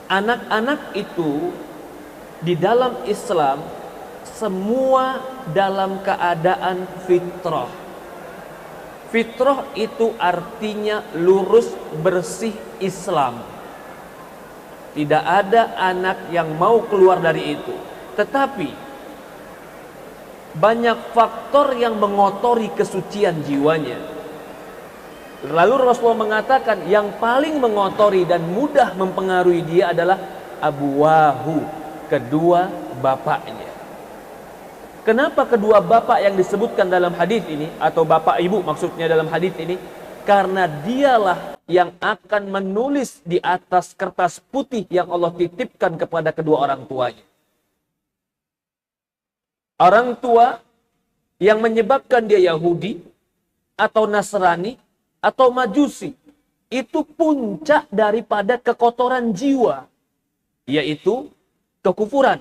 Anak-anak itu di dalam Islam semua dalam keadaan fitrah. Fitrah itu artinya lurus, bersih Islam. Tidak ada anak yang mau keluar dari itu. Tetapi banyak faktor yang mengotori kesucian jiwanya. Lalu Rasulullah mengatakan yang paling mengotori dan mudah mempengaruhi dia adalah abuwahu, kedua bapaknya. Kenapa kedua bapak yang disebutkan dalam hadis ini, atau bapak ibu maksudnya dalam hadis ini? Karena dialah yang akan menulis di atas kertas putih yang Allah titipkan kepada kedua orang tuanya. Orang tua yang menyebabkan dia Yahudi atau Nasrani atau Majusi, itu puncak daripada kekotoran jiwa, yaitu kekufuran.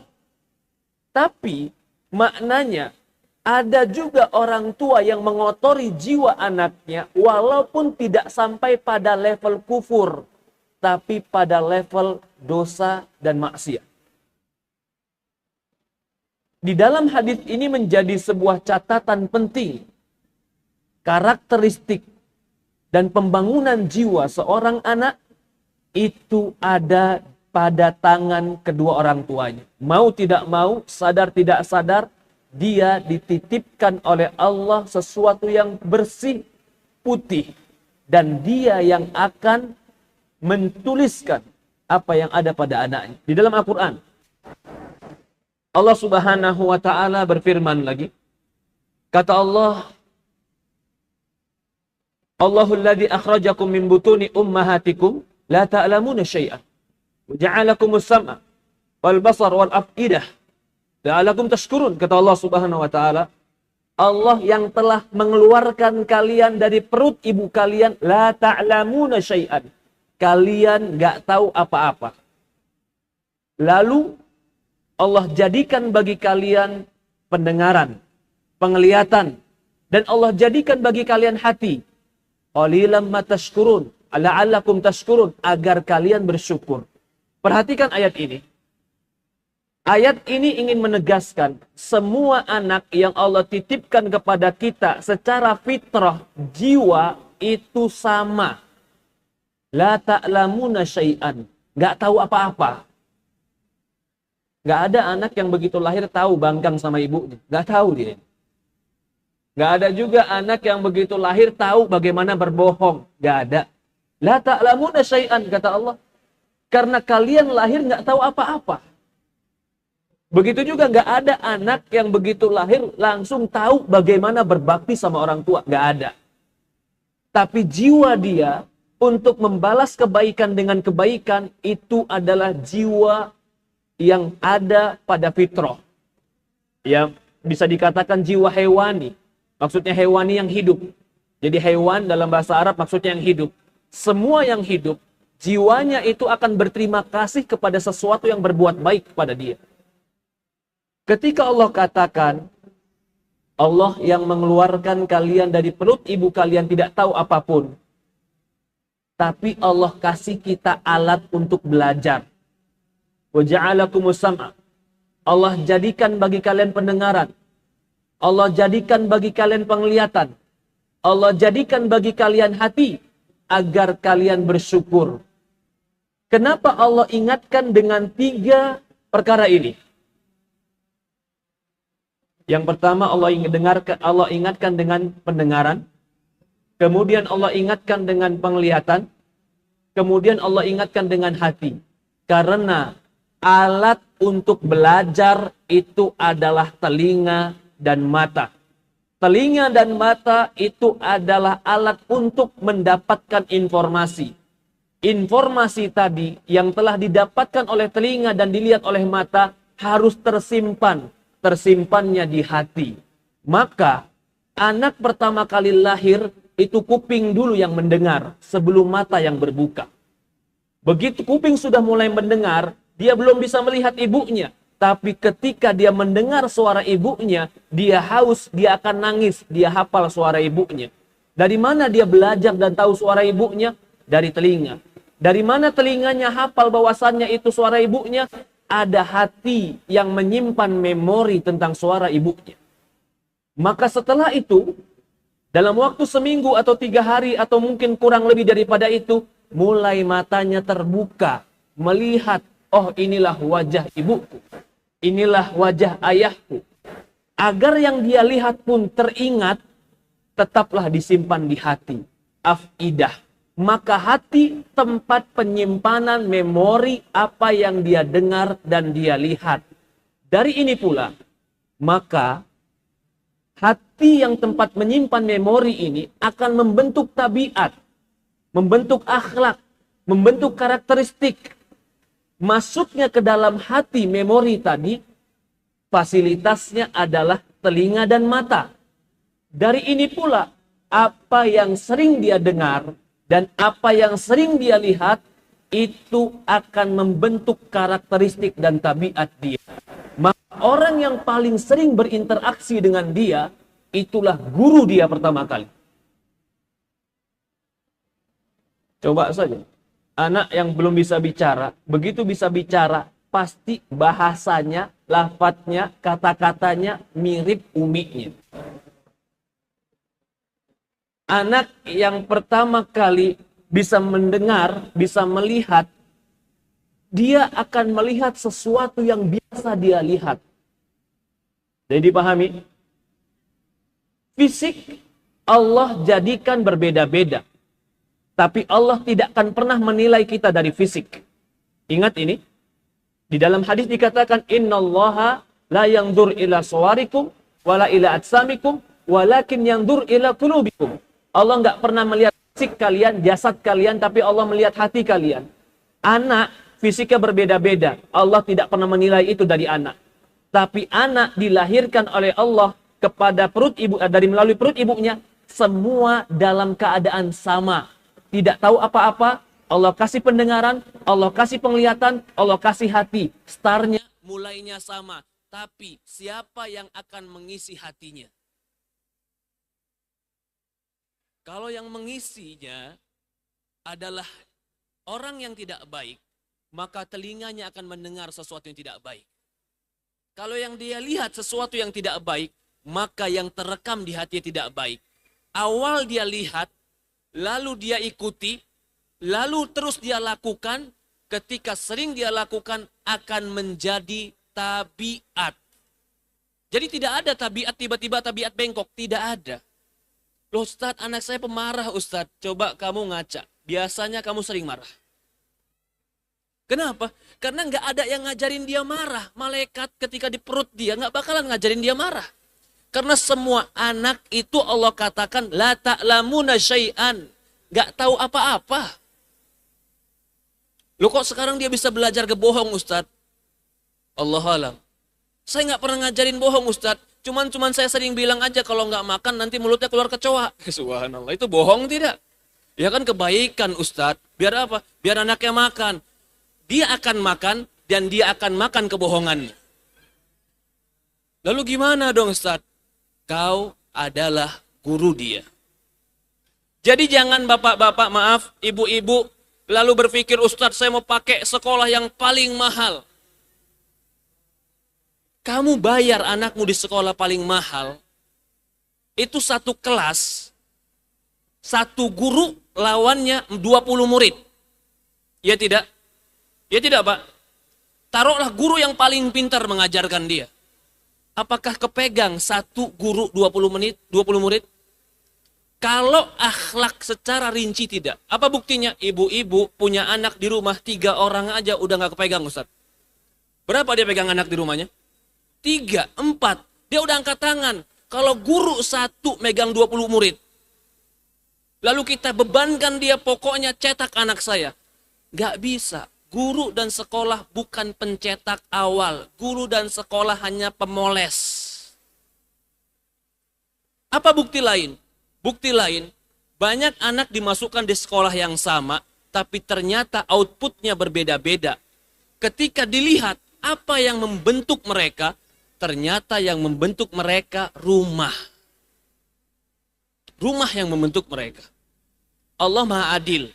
Tapi maknanya ada juga orang tua yang mengotori jiwa anaknya walaupun tidak sampai pada level kufur, tapi pada level dosa dan maksiat. Di dalam hadis ini menjadi sebuah catatan penting. Karakteristik dan pembangunan jiwa seorang anak itu ada pada tangan kedua orang tuanya. Mau tidak mau, sadar tidak sadar, dia dititipkan oleh Allah sesuatu yang bersih, putih. Dan dia yang akan menuliskan apa yang ada pada anaknya. Di dalam Al-Quran, Allah Subhanahu wa ta'ala berfirman lagi. Kata Allah, Allahul ladzi akhrajakum min butuni ummahatikum la ta'lamuna syai'an wa ja'alakumus sam'a wal basar wal af'idah la'allakum tashkurun. Kata Allah Subhanahu wa ta'ala, Allah yang telah mengeluarkan kalian dari perut ibu kalian, la ta'lamuna syai'an, kalian enggak tahu apa-apa. Lalu Allah jadikan bagi kalian pendengaran, penglihatan, dan Allah jadikan bagi kalian hati. Qalilan ma tashkurun, la'allakum tashkurun, agar kalian bersyukur. Perhatikan ayat ini. Ayat ini ingin menegaskan semua anak yang Allah titipkan kepada kita secara fitrah jiwa itu sama. La ta'lamuna syai'an, enggak tahu apa-apa. Enggak ada anak yang begitu lahir tahu bangkang sama ibunya, enggak tahu dia. Gak ada juga anak yang begitu lahir tahu bagaimana berbohong. Gak ada. La ta'lamuna syai'an, kata Allah. Karena kalian lahir gak tahu apa-apa. Begitu juga gak ada anak yang begitu lahir langsung tahu bagaimana berbakti sama orang tua. Gak ada. Tapi jiwa dia untuk membalas kebaikan dengan kebaikan itu adalah jiwa yang ada pada fitrah. Ya, bisa dikatakan jiwa hewani. Maksudnya hewani yang hidup. Jadi hewan dalam bahasa Arab maksudnya yang hidup. Semua yang hidup, jiwanya itu akan berterima kasih kepada sesuatu yang berbuat baik kepada dia. Ketika Allah katakan, Allah yang mengeluarkan kalian dari perut ibu kalian tidak tahu apapun. Tapi Allah kasih kita alat untuk belajar. Wa ja'alakumus sam'a. Allah jadikan bagi kalian pendengaran. Allah jadikan bagi kalian penglihatan. Allah jadikan bagi kalian hati agar kalian bersyukur. Kenapa Allah ingatkan dengan 3 perkara ini? Yang pertama Allah ingatkan dengan pendengaran. Kemudian Allah ingatkan dengan penglihatan. Kemudian Allah ingatkan dengan hati. Karena alat untuk belajar itu adalah telinga dan mata. Telinga dan mata itu adalah alat untuk mendapatkan informasi. Informasi tadi yang telah didapatkan oleh telinga dan dilihat oleh mata harus tersimpan. Tersimpannya di hati. Maka anak pertama kali lahir itu kuping dulu yang mendengar sebelum mata yang berbuka. Begitu kuping sudah mulai mendengar, dia belum bisa melihat ibunya. Tapi ketika dia mendengar suara ibunya, dia haus, dia akan nangis, dia hafal suara ibunya. Dari mana dia belajar dan tahu suara ibunya? Dari telinga. Dari mana telinganya hafal bahwasannya itu suara ibunya? Ada hati yang menyimpan memori tentang suara ibunya. Maka setelah itu, dalam waktu seminggu atau 3 hari atau mungkin kurang lebih daripada itu, mulai matanya terbuka, melihat, oh inilah wajah ibuku, inilah wajah ayahku. Agar yang dia lihat pun teringat, tetaplah disimpan di hati. Afidah. Maka hati tempat penyimpanan memori apa yang dia dengar dan dia lihat. Dari ini pula, maka hati yang tempat menyimpan memori ini akan membentuk tabiat, membentuk akhlak, membentuk karakteristik. Masuknya ke dalam hati memori tadi, fasilitasnya adalah telinga dan mata. Dari ini pula, apa yang sering dia dengar dan apa yang sering dia lihat, itu akan membentuk karakteristik dan tabiat dia. Maka orang yang paling sering berinteraksi dengan dia, itulah guru dia pertama kali. Coba saja, anak yang belum bisa bicara, begitu bisa bicara, pasti bahasanya, lafadznya, kata-katanya mirip uminya. Anak yang pertama kali bisa mendengar, bisa melihat, dia akan melihat sesuatu yang biasa dia lihat. Jadi dipahami? Fisik Allah jadikan berbeda-beda. Tapi Allah tidak akan pernah menilai kita dari fisik. Ingat ini. Di dalam hadis dikatakan, innallaha la yanzur ila suwarikum wala ila atsamikum walakin yanzur ila qulubikum. Allah nggak pernah melihat fisik kalian, jasad kalian, tapi Allah melihat hati kalian. Anak fisiknya berbeda-beda. Allah tidak pernah menilai itu dari anak. Tapi anak dilahirkan oleh Allah kepada perut ibu, dari melalui perut ibunya, semua dalam keadaan sama. Tidak tahu apa-apa, Allah kasih pendengaran, Allah kasih penglihatan, Allah kasih hati. Startnya, mulainya sama. Tapi siapa yang akan mengisi hatinya? Kalau yang mengisinya adalah orang yang tidak baik, maka telinganya akan mendengar sesuatu yang tidak baik. Kalau yang dia lihat sesuatu yang tidak baik, maka yang terekam di hatinya tidak baik. Awal dia lihat, lalu dia ikuti, lalu terus dia lakukan, ketika sering dia lakukan akan menjadi tabiat. Jadi tidak ada tabiat tiba-tiba tabiat bengkok, tidak ada. Loh Ustadz, anak saya pemarah Ustadz. Coba kamu ngaca. Biasanya kamu sering marah. Kenapa? Karena nggak ada yang ngajarin dia marah. Malaikat ketika di perut dia nggak bakalan ngajarin dia marah. Karena semua anak itu Allah katakan la ta'lamuna syai'an. Nggak tahu apa-apa. Loh kok sekarang dia bisa belajar kebohong Ustadz? Allahu alam. Saya nggak pernah ngajarin bohong Ustadz. Cuman saya sering bilang aja kalau nggak makan nanti mulutnya keluar kecoa. Subhanallah, itu bohong tidak? Ya kan kebaikan Ustadz. Biar apa? Biar anaknya makan. Dia akan makan dan dia akan makan kebohongannya. Lalu gimana dong Ustadz? Kau adalah guru dia. Jadi jangan bapak-bapak, maaf, ibu-ibu, lalu berpikir Ustadz saya mau pakai sekolah yang paling mahal. Kamu bayar anakmu di sekolah paling mahal, itu satu kelas, satu guru lawannya 20 murid. Ya tidak? Ya tidak Pak? Taruhlah guru yang paling pintar mengajarkan dia. Apakah kepegang satu guru 20 murid? Kalau akhlak secara rinci tidak. Apa buktinya? Ibu-ibu punya anak di rumah 3 orang aja udah gak kepegang Ustaz. Berapa dia pegang anak di rumahnya? 3, 4. Dia udah angkat tangan. Kalau guru satu megang 20 murid. Lalu kita bebankan dia pokoknya cetak anak saya. Gak bisa. Guru dan sekolah bukan pencetak awal. Guru dan sekolah hanya pemoles. Apa bukti lain? Bukti lain, banyak anak dimasukkan di sekolah yang sama, tapi ternyata outputnya berbeda-beda. Ketika dilihat apa yang membentuk mereka, ternyata yang membentuk mereka rumah. Rumah yang membentuk mereka. Allah Maha Adil.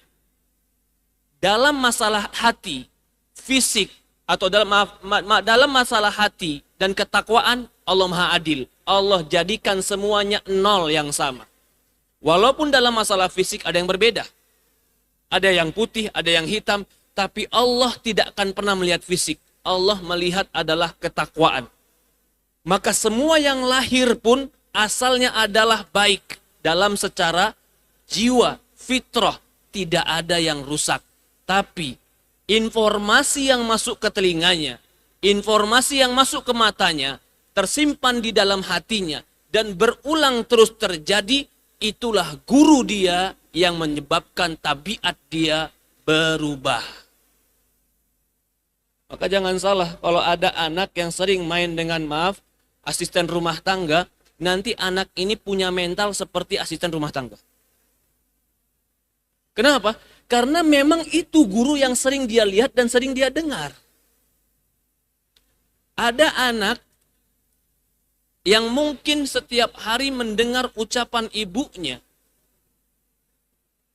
dalam masalah hati, fisik, atau dalam masalah hati dan ketakwaan, Allah Maha Adil. Allah jadikan semuanya nol yang sama. Walaupun dalam masalah fisik ada yang berbeda. Ada yang putih, ada yang hitam. Tapi Allah tidak akan pernah melihat fisik. Allah melihat adalah ketakwaan. Maka semua yang lahir pun asalnya adalah baik. Dalam secara jiwa, fitrah, tidak ada yang rusak. Tapi informasi yang masuk ke telinganya, informasi yang masuk ke matanya, tersimpan di dalam hatinya, dan berulang terus terjadi, itulah guru dia yang menyebabkan tabiat dia berubah. Maka jangan salah kalau ada anak yang sering main dengan asisten rumah tangga, nanti anak ini punya mental seperti asisten rumah tangga. Kenapa? Karena memang itu guru yang sering dia lihat dan sering dia dengar. Ada anak yang mungkin setiap hari mendengar ucapan ibunya.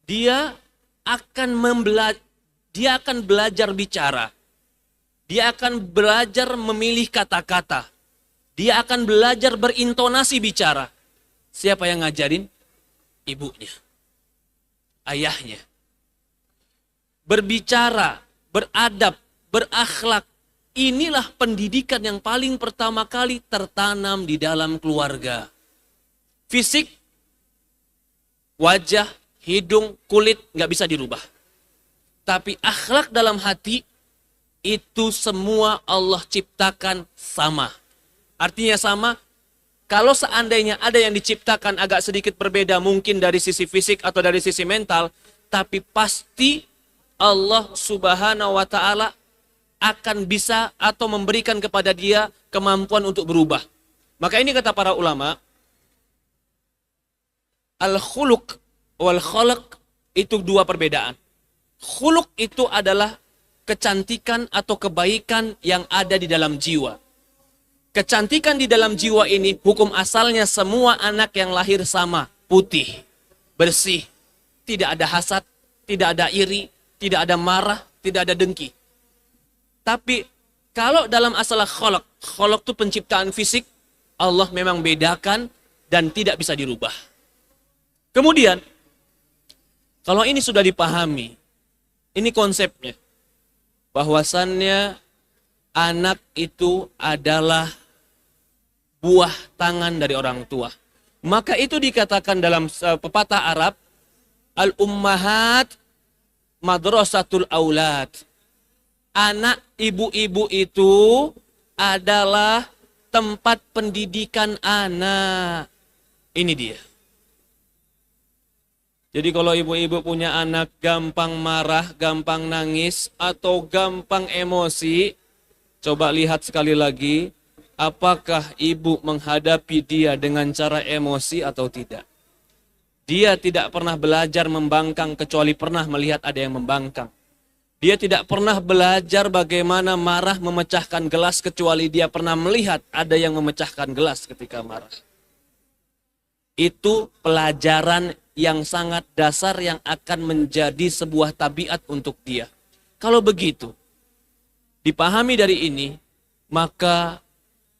Dia akan belajar bicara. Dia akan belajar memilih kata-kata. Dia akan belajar berintonasi bicara. Siapa yang ngajarin? Ibunya. Ayahnya. Berbicara, beradab, berakhlak. Inilah pendidikan yang paling pertama kali tertanam di dalam keluarga. Fisik, wajah, hidung, kulit nggak bisa dirubah. Tapi akhlak dalam hati, itu semua Allah ciptakan sama. Artinya sama, kalau seandainya ada yang diciptakan agak sedikit berbeda mungkin dari sisi fisik atau dari sisi mental, tapi pasti Allah Subhanahu wa ta'ala akan bisa atau memberikan kepada dia kemampuan untuk berubah. Maka ini kata para ulama, al-khuluq wal khalaq itu dua perbedaan. Khuluq itu adalah kecantikan atau kebaikan yang ada di dalam jiwa. Kecantikan di dalam jiwa ini hukum asalnya semua anak yang lahir sama, putih, bersih, tidak ada hasad, tidak ada iri, tidak ada marah, tidak ada dengki. Tapi kalau dalam masalah kholok itu penciptaan fisik, Allah memang bedakan dan tidak bisa dirubah. Kemudian, kalau ini sudah dipahami, ini konsepnya, bahwasannya anak itu adalah buah tangan dari orang tua. Maka itu dikatakan dalam pepatah Arab, al-ummahat madrasatul aulad. Anak ibu-ibu itu adalah tempat pendidikan anak. Ini dia. Jadi kalau ibu-ibu punya anak gampang marah, gampang nangis, atau gampang emosi, coba lihat sekali lagi, apakah ibu menghadapi dia dengan cara emosi atau tidak. Dia tidak pernah belajar membangkang kecuali pernah melihat ada yang membangkang. Dia tidak pernah belajar bagaimana marah memecahkan gelas kecuali dia pernah melihat ada yang memecahkan gelas ketika marah. Itu pelajaran yang sangat dasar yang akan menjadi sebuah tabiat untuk dia. Kalau begitu, dipahami dari ini, maka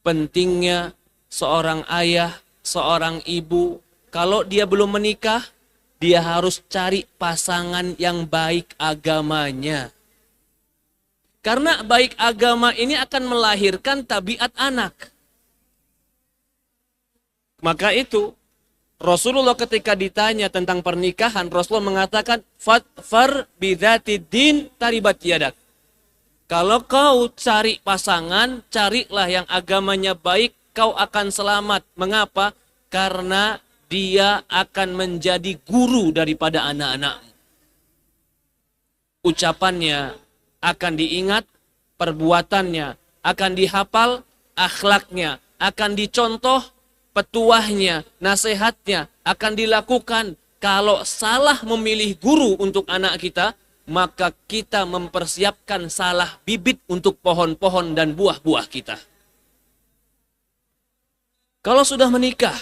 pentingnya seorang ayah, seorang ibu, kalau dia belum menikah, dia harus cari pasangan yang baik agamanya. Karena baik agama ini akan melahirkan tabiat anak. Maka itu, Rasulullah ketika ditanya tentang pernikahan, Rasulullah mengatakan, Fadfar bidzati din taribat yadak. Kalau kau cari pasangan, carilah yang agamanya baik, kau akan selamat. Mengapa? Karena dia akan menjadi guru daripada anak-anakmu. Ucapannya akan diingat, perbuatannya akan dihafal, akhlaknya akan dicontoh, petuahnya, nasihatnya akan dilakukan. Kalau salah memilih guru untuk anak kita, maka kita mempersiapkan salah bibit untuk pohon-pohon dan buah-buah kita. Kalau sudah menikah,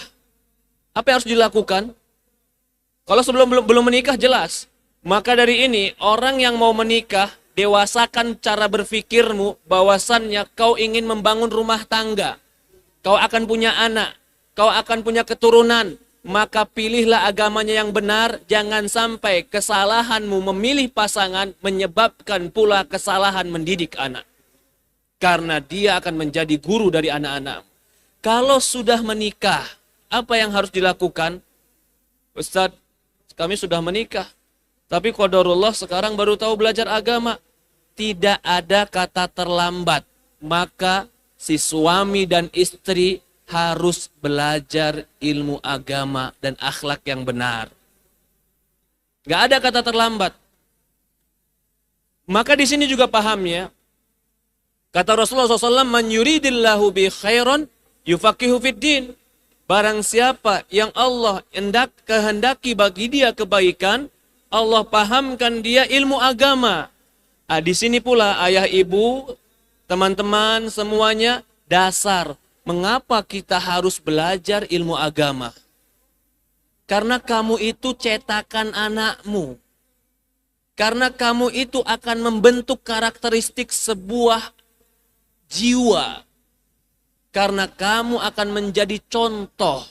apa yang harus dilakukan? Kalau sebelum belum menikah jelas. Maka dari ini, orang yang mau menikah, dewasakan cara berpikirmu bahwasannya kau ingin membangun rumah tangga. Kau akan punya anak, kau akan punya keturunan. Maka pilihlah agamanya yang benar, jangan sampai kesalahanmu memilih pasangan menyebabkan pula kesalahan mendidik anak. Karena dia akan menjadi guru dari anak-anak. Kalau sudah menikah, apa yang harus dilakukan? Ustadz, kami sudah menikah. Tapi qadarullah sekarang baru tahu belajar agama. Tidak ada kata terlambat. Maka si suami dan istri harus belajar ilmu agama dan akhlak yang benar. Gak ada kata terlambat. Maka di sini juga pahamnya. Kata Rasulullah SAW, "Man yuridillahu bi khairan yufaqihu fid din." Barang siapa yang Allah kehendaki bagi dia kebaikan, Allah pahamkan dia ilmu agama. Di sini pula ayah ibu, teman-teman semuanya, dasar mengapa kita harus belajar ilmu agama. Karena kamu itu cetakan anakmu. Karena kamu itu akan membentuk karakteristik sebuah jiwa. Karena kamu akan menjadi contoh.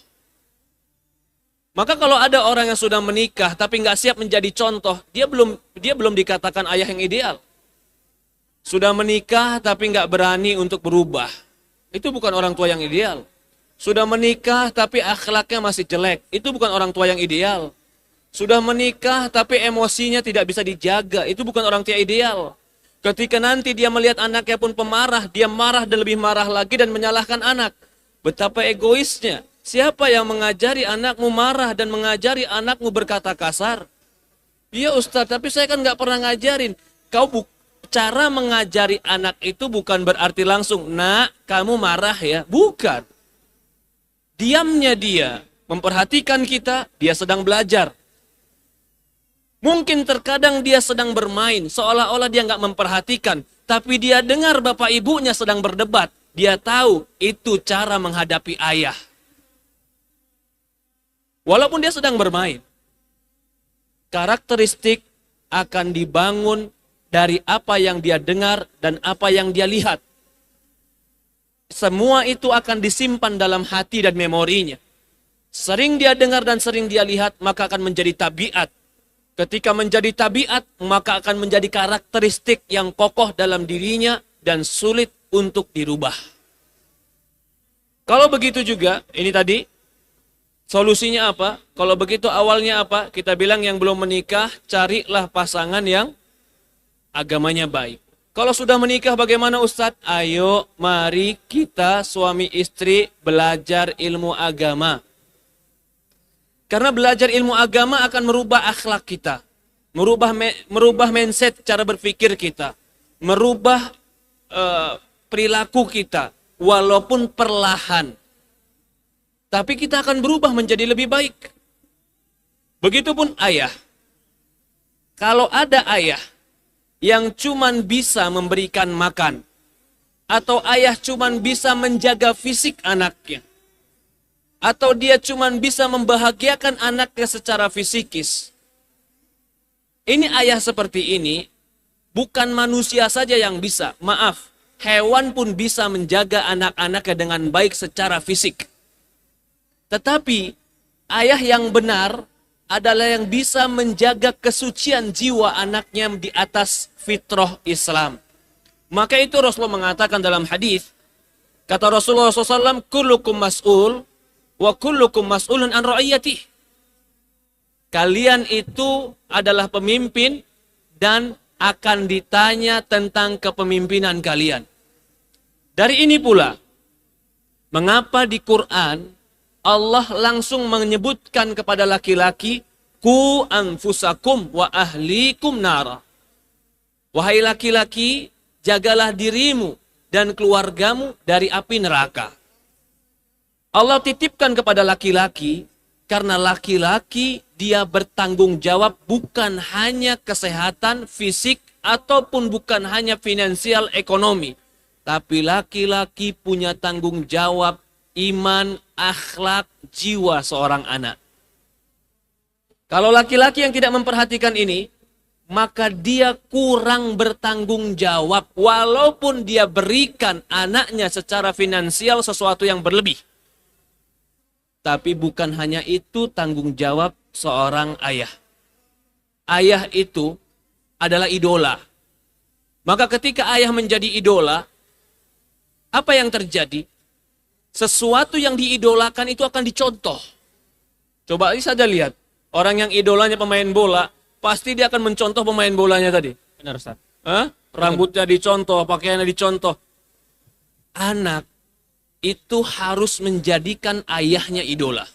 Maka kalau ada orang yang sudah menikah tapi nggak siap menjadi contoh, dia belum dikatakan ayah yang ideal. Sudah menikah tapi nggak berani untuk berubah, itu bukan orang tua yang ideal. Sudah menikah tapi akhlaknya masih jelek, itu bukan orang tua yang ideal. Sudah menikah tapi emosinya tidak bisa dijaga, itu bukan orang tua ideal. Ketika nanti dia melihat anaknya pun pemarah, dia marah dan lebih marah lagi dan menyalahkan anak. Betapa egoisnya. Siapa yang mengajari anakmu marah dan mengajari anakmu berkata kasar? Iya Ustadz, tapi saya kan nggak pernah ngajarin. Cara mengajari anak itu bukan berarti langsung, nak kamu marah ya. Bukan. Diamnya dia memperhatikan kita, dia sedang belajar. Mungkin terkadang dia sedang bermain, seolah-olah dia nggak memperhatikan. Tapi dia dengar bapak ibunya sedang berdebat. Dia tahu itu cara menghadapi ayah. Walaupun dia sedang bermain. Karakteristik akan dibangun dari apa yang dia dengar dan apa yang dia lihat. Semua itu akan disimpan dalam hati dan memorinya. Sering dia dengar dan sering dia lihat, maka akan menjadi tabiat. Ketika menjadi tabiat, maka akan menjadi karakteristik yang kokoh dalam dirinya dan sulit untuk dirubah. Kalau begitu juga, ini tadi, solusinya apa? Kalau begitu awalnya apa? Kita bilang yang belum menikah, carilah pasangan yang agamanya baik. Kalau sudah menikah bagaimana Ustadz? Ayo mari kita suami istri belajar ilmu agama. Karena belajar ilmu agama akan merubah akhlak kita. Merubah mindset cara berpikir kita. Merubah perilaku kita. Walaupun perlahan. Tapi kita akan berubah menjadi lebih baik. Begitupun ayah. Kalau ada ayah yang cuman bisa memberikan makan, atau ayah cuman bisa menjaga fisik anaknya, atau dia cuman bisa membahagiakan anaknya secara fisikis. Ini ayah seperti ini, bukan manusia saja yang bisa. Maaf, hewan pun bisa menjaga anak-anaknya dengan baik secara fisik. Tetapi ayah yang benar adalah yang bisa menjaga kesucian jiwa anaknya di atas fitrah Islam. Maka itu Rasulullah mengatakan dalam hadis, kata Rasulullah SAW, kullukum mas'ul wa kullukum mas'ulun an ra'iyatih. Kalian itu adalah pemimpin dan akan ditanya tentang kepemimpinan kalian. Dari ini pula, mengapa di Quran Allah langsung menyebutkan kepada laki-laki, ku anfusakum wa ahlikum nara. Wahai laki-laki, jagalah dirimu dan keluargamu dari api neraka. Allah titipkan kepada laki-laki, karena laki-laki dia bertanggung jawab bukan hanya kesehatan fisik ataupun bukan hanya finansial ekonomi. Tapi laki-laki punya tanggung jawab iman, akhlak, jiwa seorang anak. Kalau laki-laki yang tidak memperhatikan ini, maka dia kurang bertanggung jawab walaupun dia berikan anaknya secara finansial sesuatu yang berlebih. Tapi bukan hanya itu tanggung jawab seorang ayah. Ayah itu adalah idola. Maka ketika ayah menjadi idola, apa yang terjadi? Sesuatu yang diidolakan itu akan dicontoh. Coba saja lihat, orang yang idolanya pemain bola, pasti dia akan mencontoh pemain bolanya tadi. Benar, Ustaz. Rambutnya dicontoh, pakaiannya dicontoh. Anak itu harus menjadikan ayahnya idola.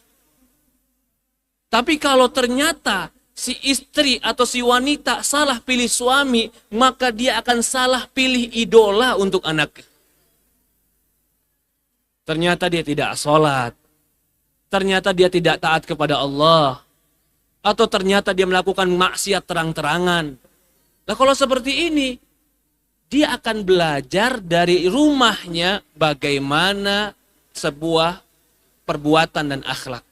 Tapi kalau ternyata si istri atau si wanita salah pilih suami, maka dia akan salah pilih idola untuk anak. Ternyata dia tidak sholat. Ternyata dia tidak taat kepada Allah. Atau ternyata dia melakukan maksiat terang-terangan. Nah kalau seperti ini, dia akan belajar dari rumahnya bagaimana sebuah perbuatan dan akhlak.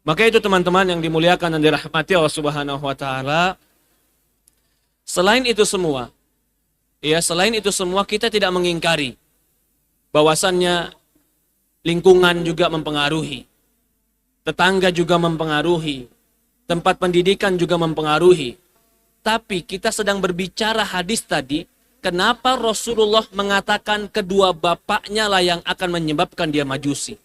Maka itu teman-teman yang dimuliakan dan dirahmati Allah Subhanahu wa taala. Selain itu semua, kita tidak mengingkari bahwasannya lingkungan juga mempengaruhi. Tetangga juga mempengaruhi. Tempat pendidikan juga mempengaruhi. Tapi kita sedang berbicara hadis tadi, kenapa Rasulullah mengatakan kedua bapaknya lah yang akan menyebabkan dia majusi?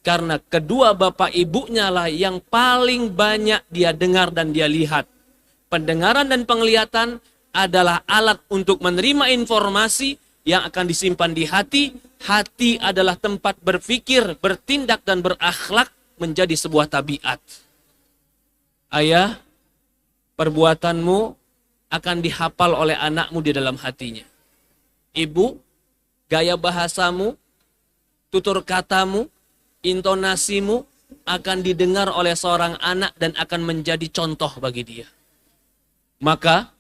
Karena kedua bapak ibunya lah yang paling banyak dia dengar dan dia lihat. Pendengaran dan penglihatan adalah alat untuk menerima informasi yang akan disimpan di hati. Hati adalah tempat berpikir, bertindak dan berakhlak menjadi sebuah tabiat. Ayah, perbuatanmu akan dihafal oleh anakmu di dalam hatinya. Ibu, gaya bahasamu, tutur katamu, intonasimu akan didengar oleh seorang anak dan akan menjadi contoh bagi dia. Maka,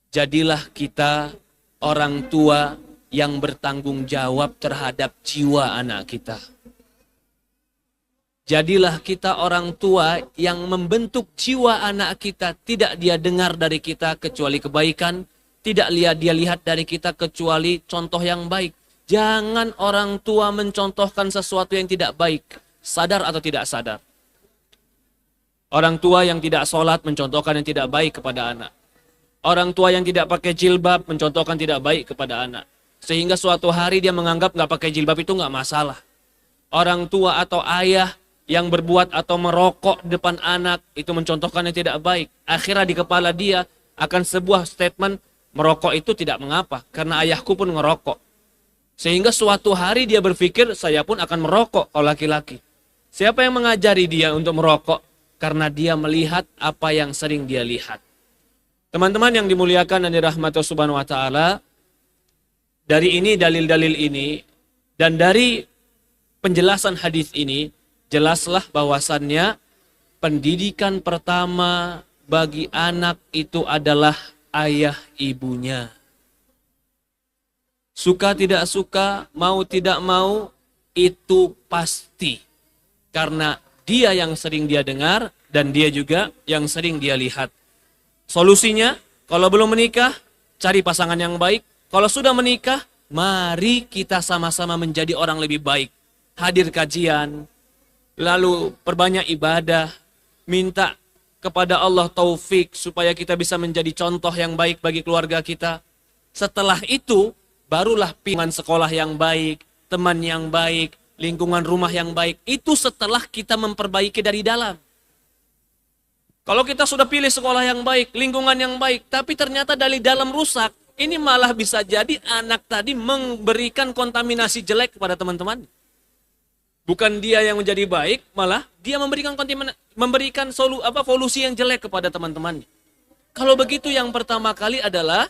jadilah kita orang tua yang bertanggung jawab terhadap jiwa anak kita. Jadilah kita orang tua yang membentuk jiwa anak kita. Tidak dia dengar dari kita kecuali kebaikan. Tidak dia lihat dari kita kecuali contoh yang baik. Jangan orang tua mencontohkan sesuatu yang tidak baik. Sadar atau tidak sadar. Orang tua yang tidak sholat mencontohkan yang tidak baik kepada anak. Orang tua yang tidak pakai jilbab mencontohkan tidak baik kepada anak. Sehingga suatu hari dia menganggap nggak pakai jilbab itu nggak masalah. Orang tua atau ayah yang berbuat atau merokok di depan anak itu mencontohkan yang tidak baik. Akhirnya di kepala dia akan sebuah statement, merokok itu tidak mengapa karena ayahku pun ngerokok. Sehingga suatu hari dia berpikir saya pun akan merokok kalau laki-laki. Siapa yang mengajari dia untuk merokok? Karena dia melihat apa yang sering dia lihat. Teman-teman yang dimuliakan dan dirahmati Allah Subhanahu wa taala, dari ini dalil-dalil ini dan dari penjelasan hadis ini jelaslah bahwasannya pendidikan pertama bagi anak itu adalah ayah ibunya. Suka tidak suka, mau tidak mau, itu pasti. Karena dia yang sering dia dengar dan dia juga yang sering dia lihat. Solusinya, kalau belum menikah, cari pasangan yang baik. Kalau sudah menikah, mari kita sama-sama menjadi orang lebih baik. Hadir kajian, lalu perbanyak ibadah, minta kepada Allah taufik supaya kita bisa menjadi contoh yang baik bagi keluarga kita. Setelah itu, barulah lingkungan sekolah yang baik, teman yang baik, lingkungan rumah yang baik. Itu setelah kita memperbaiki dari dalam. Kalau kita sudah pilih sekolah yang baik, lingkungan yang baik, tapi ternyata dari dalam rusak, ini malah bisa jadi anak tadi memberikan kontaminasi jelek kepada teman-teman. Bukan dia yang menjadi baik, malah dia memberikan polusi yang jelek kepada teman-temannya. Kalau begitu yang pertama kali adalah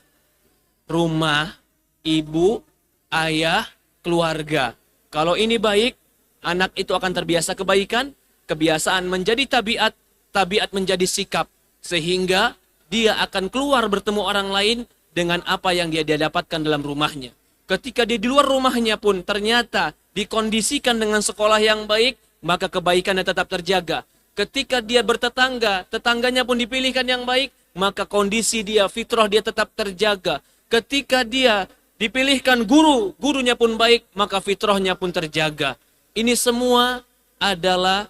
rumah, ibu, ayah, keluarga. Kalau ini baik, anak itu akan terbiasa kebaikan, kebiasaan menjadi tabiat, tabiat menjadi sikap. Sehingga dia akan keluar bertemu orang lain dengan apa yang dia dapatkan dalam rumahnya. Ketika dia di luar rumahnya pun ternyata dikondisikan dengan sekolah yang baik, maka kebaikannya tetap terjaga. Ketika dia bertetangga, tetangganya pun dipilihkan yang baik, maka kondisi dia, fitrah dia tetap terjaga. Ketika dia dipilihkan guru, gurunya pun baik, maka fitrahnya pun terjaga. Ini semua adalah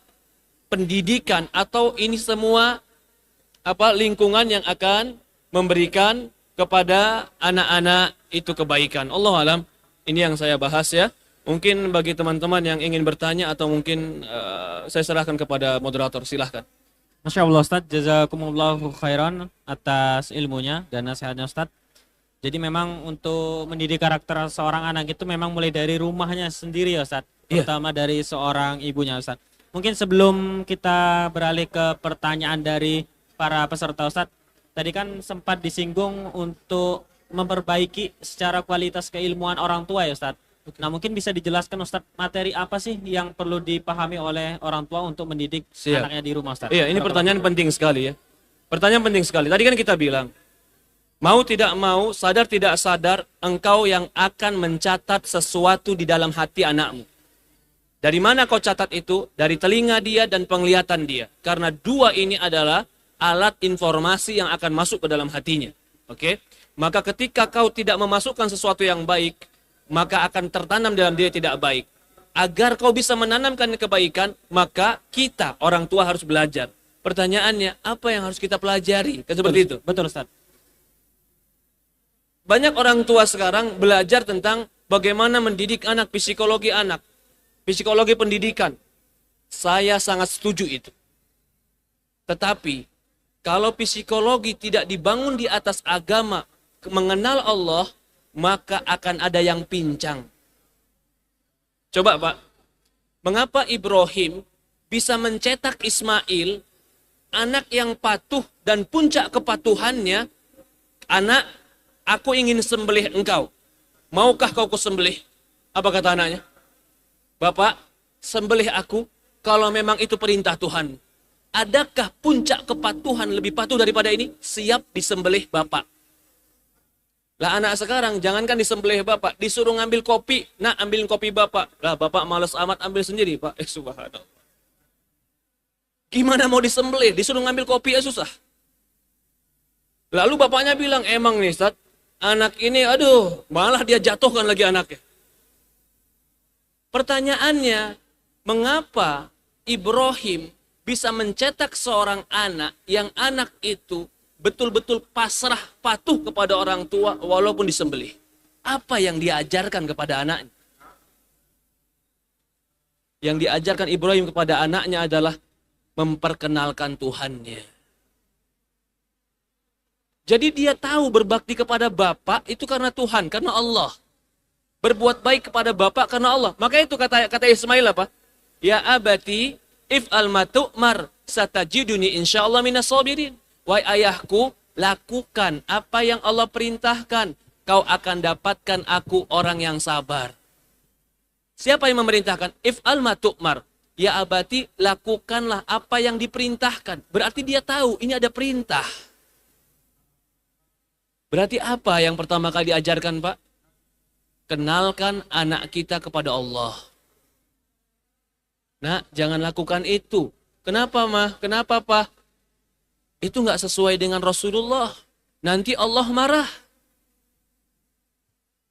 pendidikan atau ini semua lingkungan yang akan memberikan kepada anak-anak itu kebaikan. Allah alam, ini yang saya bahas ya. Mungkin bagi teman-teman yang ingin bertanya atau mungkin saya serahkan kepada moderator, silahkan. Masya Allah Ustaz, jazakumullahu khairan atas ilmunya dan nasihatnya Ustaz. Jadi memang untuk mendidik karakter seorang anak itu memang mulai dari rumahnya sendiri ya Ustaz. Terutama dari seorang ibunya Ustaz. Mungkin sebelum kita beralih ke pertanyaan dari para peserta Ustaz, tadi kan sempat disinggung untuk memperbaiki secara kualitas keilmuan orang tua ya Ustaz. Nah mungkin bisa dijelaskan Ustaz, materi apa sih yang perlu dipahami oleh orang tua untuk mendidik anaknya di rumah Ustaz? Iya, ini pertanyaan penting sekali ya. Pertanyaan penting sekali. Tadi kan kita bilang, mau tidak mau, sadar tidak sadar, engkau yang akan mencatat sesuatu di dalam hati anakmu. Dari mana kau catat itu? Dari telinga dia dan penglihatan dia. Karena dua ini adalah alat informasi yang akan masuk ke dalam hatinya. Oke? Maka ketika kau tidak memasukkan sesuatu yang baik, maka akan tertanam dalam dia tidak baik. Agar kau bisa menanamkan kebaikan, maka kita, orang tua harus belajar. Pertanyaannya, apa yang harus kita pelajari? Kan seperti itu. Betul Ustaz. Banyak orang tua sekarang belajar tentang bagaimana mendidik anak, psikologi pendidikan. Saya sangat setuju itu. Tetapi, kalau psikologi tidak dibangun di atas agama, mengenal Allah, maka akan ada yang pincang. Coba Pak, mengapa Ibrahim bisa mencetak Ismail, anak yang patuh dan puncak kepatuhannya, anak, aku ingin sembelih engkau. Maukah kau kusembelih? Apa kata anaknya? Bapak, sembelih aku kalau memang itu perintah Tuhan. Adakah puncak kepatuhan lebih patuh daripada ini? Siap disembelih Bapak. Lah anak sekarang jangankan disembelih bapak, disuruh ngambil kopi, nak ambilin kopi bapak. Lah bapak males amat ambil sendiri pak. Subhanallah. Gimana mau disembelih? Disuruh ngambil kopi ya susah. Lalu bapaknya bilang, emang nih Ustaz, anak ini aduh, malah dia jatuhkan lagi anaknya. Pertanyaannya, mengapa Ibrahim bisa mencetak seorang anak yang anak itu betul-betul pasrah patuh kepada orang tua walaupun disembelih? Apa yang diajarkan kepada anaknya? Yang diajarkan Ibrahim kepada anaknya adalah memperkenalkan Tuhannya. Jadi dia tahu berbakti kepada bapak itu karena Tuhan, karena Allah. Berbuat baik kepada bapak karena Allah. Maka itu kata Ismail apa? Ya abati if'al ma tu'mar satajiduni insyaallah minas sabirin. Wahai ayahku, lakukan apa yang Allah perintahkan. Kau akan dapatkan aku orang yang sabar. Siapa yang memerintahkan? If'al ma tu'mar. Ya abati, lakukanlah apa yang diperintahkan. Berarti dia tahu ini ada perintah. Berarti apa yang pertama kali diajarkan Pak? Kenalkan anak kita kepada Allah. Nah, jangan lakukan itu. Kenapa Mah? Kenapa Pak? Itu nggak sesuai dengan Rasulullah. Nanti Allah marah.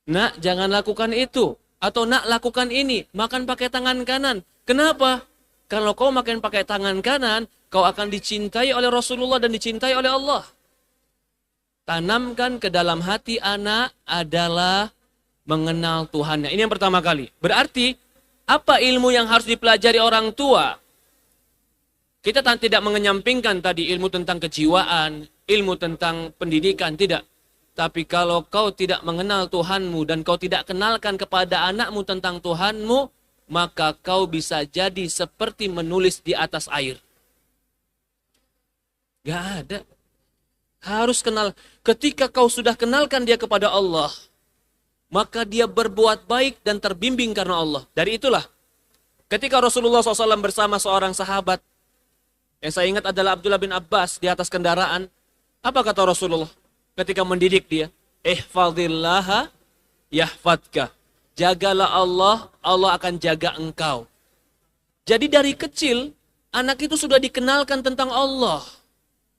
Nak, jangan lakukan itu. Atau nak, lakukan ini. Makan pakai tangan kanan. Kenapa? Kalau kau makan pakai tangan kanan, kau akan dicintai oleh Rasulullah dan dicintai oleh Allah. Tanamkan ke dalam hati anak adalah mengenal Tuhannya. Ini yang pertama kali. Berarti, apa ilmu yang harus dipelajari orang tua? Kita tidak mengenyampingkan tadi ilmu tentang kejiwaan, ilmu tentang pendidikan, tidak. Tapi kalau kau tidak mengenal Tuhanmu dan kau tidak kenalkan kepada anakmu tentang Tuhanmu, maka kau bisa jadi seperti menulis di atas air. Gak ada. Harus kenal. Ketika kau sudah kenalkan dia kepada Allah, maka dia berbuat baik dan terbimbing karena Allah. Dari itulah, ketika Rasulullah SAW bersama seorang sahabat, yang saya ingat adalah Abdullah bin Abbas di atas kendaraan. Apa kata Rasulullah ketika mendidik dia? Ihfadhillaha yahfadka. Jagalah Allah, Allah akan jaga engkau. Jadi dari kecil, anak itu sudah dikenalkan tentang Allah.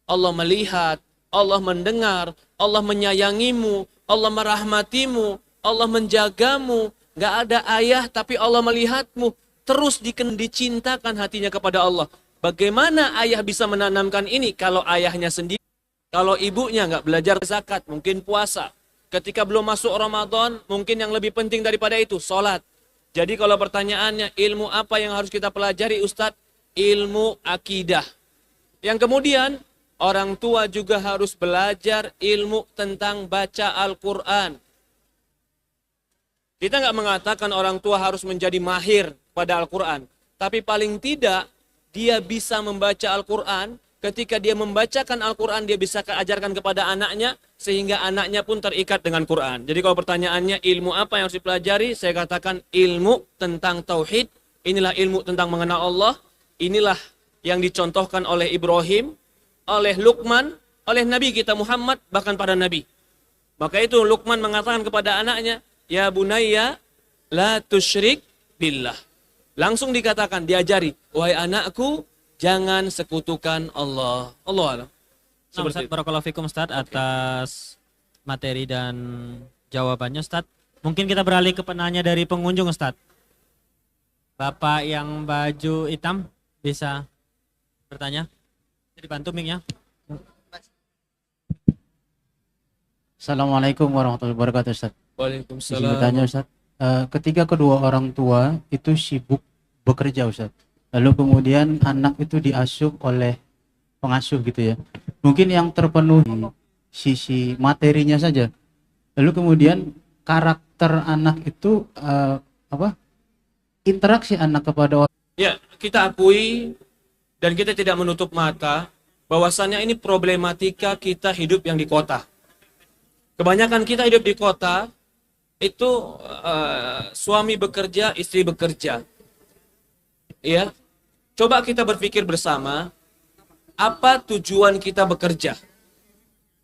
Allah melihat, Allah mendengar, Allah menyayangimu, Allah merahmatimu, Allah menjagamu. Gak ada ayah tapi Allah melihatmu. Terus dicintakan hatinya kepada Allah. Bagaimana ayah bisa menanamkan ini kalau ayahnya sendiri? Kalau ibunya nggak belajar zakat, mungkin puasa. Ketika belum masuk Ramadan, mungkin yang lebih penting daripada itu, sholat. Jadi kalau pertanyaannya, ilmu apa yang harus kita pelajari Ustadz? Ilmu akidah. Yang kemudian, orang tua juga harus belajar ilmu tentang baca Al-Quran. Kita nggak mengatakan orang tua harus menjadi mahir pada Al-Quran. Tapi paling tidak, dia bisa membaca Al-Quran. Ketika dia membacakan Al-Quran, dia bisa ajarkan kepada anaknya, sehingga anaknya pun terikat dengan Quran. Jadi kalau pertanyaannya ilmu apa yang harus dipelajari, saya katakan ilmu tentang tauhid. Inilah ilmu tentang mengenal Allah. Inilah yang dicontohkan oleh Ibrahim, oleh Luqman, oleh Nabi kita Muhammad, bahkan para Nabi. Maka itu Luqman mengatakan kepada anaknya, ya bunayya la tusyrik billah. Langsung dikatakan, diajari, wahai anakku, jangan sekutukan Allah. Allah alam. Ustaz, barakallahu fikum Ustaz atas materi dan jawabannya Ustaz. Mungkin kita beralih ke penanya dari pengunjung Ustaz. Bapak yang baju hitam bisa bertanya? Dibantu mic-nya. Assalamualaikum warahmatullahi wabarakatuh Ustaz. Waalaikumsalam. Izin bertanya Ustaz. Ketika kedua orang tua itu sibuk bekerja Ustaz, lalu kemudian anak itu diasuh oleh pengasuh gitu ya, mungkin yang terpenuhi sisi materinya saja, lalu kemudian karakter anak itu interaksi anak kepada orang. Ya, kita akui dan kita tidak menutup mata bahwasannya ini problematika kita hidup yang di kota. Kebanyakan kita hidup di kota itu suami bekerja, istri bekerja. Ya, coba kita berpikir bersama, apa tujuan kita bekerja?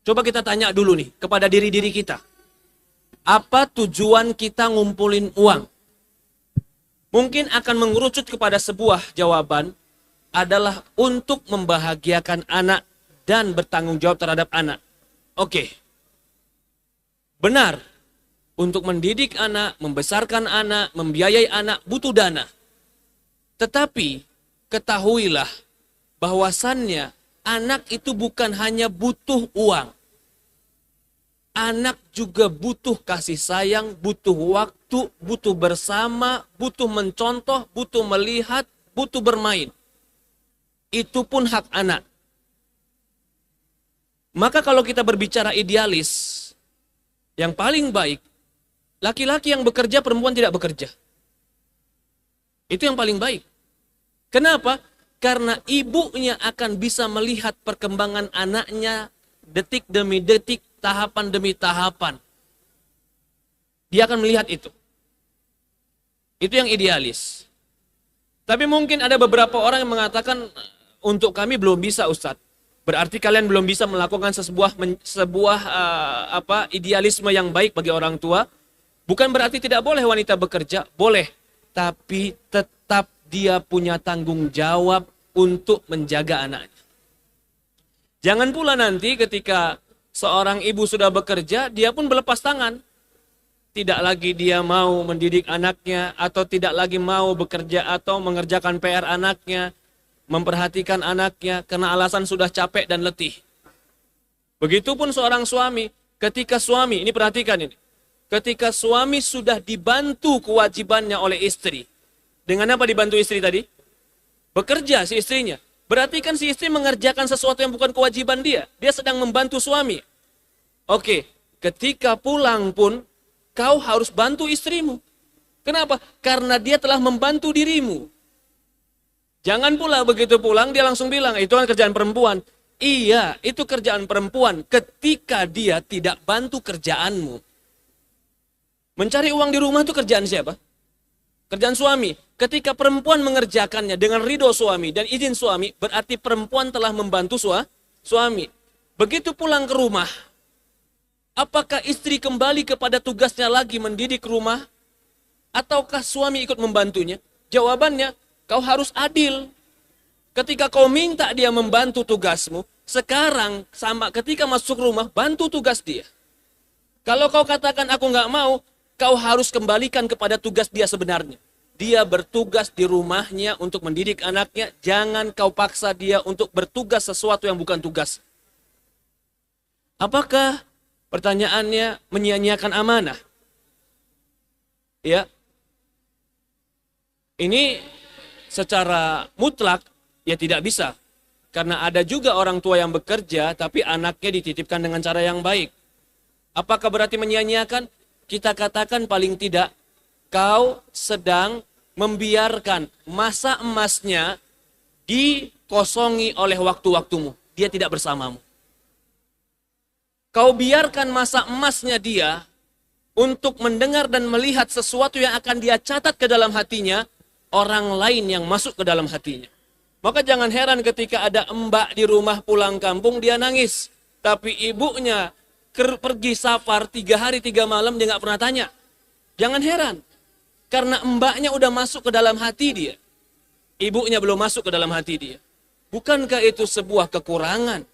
Coba kita tanya dulu nih kepada diri-diri kita. Apa tujuan kita ngumpulin uang? Mungkin akan mengerucut kepada sebuah jawaban adalah untuk membahagiakan anak dan bertanggung jawab terhadap anak. Oke. Benar. Untuk mendidik anak, membesarkan anak, membiayai anak butuh dana. Tetapi ketahuilah bahwasannya anak itu bukan hanya butuh uang. Anak juga butuh kasih sayang, butuh waktu, butuh bersama, butuh mencontoh, butuh melihat, butuh bermain. Itu pun hak anak. Maka kalau kita berbicara idealis, yang paling baik, laki-laki yang bekerja, perempuan tidak bekerja. Itu yang paling baik. Kenapa? Karena ibunya akan bisa melihat perkembangan anaknya detik demi detik, tahapan demi tahapan. Dia akan melihat itu. Itu yang idealis. Tapi mungkin ada beberapa orang yang mengatakan, untuk kami belum bisa Ustadz. Berarti kalian belum bisa melakukan sebuah idealisme yang baik bagi orang tua. Bukan berarti tidak boleh wanita bekerja, boleh. Tapi tetap dia punya tanggung jawab untuk menjaga anaknya. Jangan pula nanti ketika seorang ibu sudah bekerja, dia pun berlepas tangan. Tidak lagi dia mau mendidik anaknya, atau tidak lagi mau bekerja atau mengerjakan PR anaknya, memperhatikan anaknya, karena alasan sudah capek dan letih. Begitupun seorang suami, ketika suami, ini perhatikan ini, ketika suami sudah dibantu kewajibannya oleh istri. Dengan apa dibantu istri tadi? Bekerja si istrinya. Berarti kan si istri mengerjakan sesuatu yang bukan kewajiban dia. Dia sedang membantu suami. Oke, ketika pulang pun, kau harus bantu istrimu. Kenapa? Karena dia telah membantu dirimu. Jangan pula begitu pulang, dia langsung bilang, itu kan kerjaan perempuan. Iya, itu kerjaan perempuan ketika dia tidak bantu kerjaanmu. Mencari uang di rumah itu kerjaan siapa? Kerjaan suami. Ketika perempuan mengerjakannya dengan ridho suami dan izin suami, berarti perempuan telah membantu suami. Begitu pulang ke rumah, apakah istri kembali kepada tugasnya lagi mendidik rumah? Ataukah suami ikut membantunya? Jawabannya, kau harus adil. Ketika kau minta dia membantu tugasmu, Sekarang sama ketika masuk rumah, bantu tugas dia. Kalau kau katakan aku nggak mau, kau harus kembalikan kepada tugas dia sebenarnya. Dia bertugas di rumahnya untuk mendidik anaknya. Jangan kau paksa dia untuk bertugas sesuatu yang bukan tugas. Apakah pertanyaannya menyia-nyiakan amanah? Ya. Ini secara mutlak ya tidak bisa. Karena ada juga orang tua yang bekerja tapi anaknya dititipkan dengan cara yang baik. Apakah berarti menyia-nyiakan? Kita katakan paling tidak kau sedang membiarkan masa emasnya dikosongi oleh waktu-waktumu. Dia tidak bersamamu. Kau biarkan masa emasnya dia untuk mendengar dan melihat sesuatu yang akan dia catat ke dalam hatinya, orang lain yang masuk ke dalam hatinya. Maka jangan heran ketika ada mbak di rumah pulang kampung, dia nangis. Tapi ibunya pergi safar 3 hari 3 malam, dia nggak pernah tanya. Jangan heran. Karena mbaknya udah masuk ke dalam hati dia. Ibunya belum masuk ke dalam hati dia. Bukankah itu sebuah kekurangan?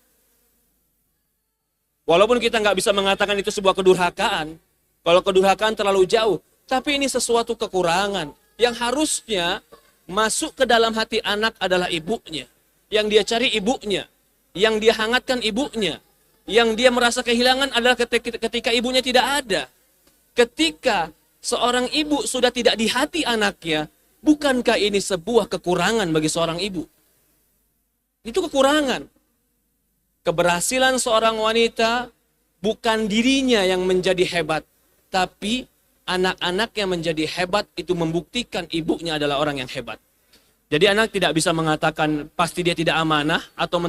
Walaupun kita nggak bisa mengatakan itu sebuah kedurhakaan. Kalau kedurhakaan terlalu jauh. Tapi ini sesuatu kekurangan. Yang harusnya masuk ke dalam hati anak adalah ibunya. Yang dia cari ibunya. Yang dia hangatkan ibunya. Yang dia merasa kehilangan adalah ketika ibunya tidak ada. Ketika seorang ibu sudah tidak di hati anaknya, bukankah ini sebuah kekurangan bagi seorang ibu? Itu kekurangan. Keberhasilan seorang wanita bukan dirinya yang menjadi hebat, tapi anak-anak yang menjadi hebat itu membuktikan ibunya adalah orang yang hebat. Jadi anak tidak bisa mengatakan pasti dia tidak amanah atau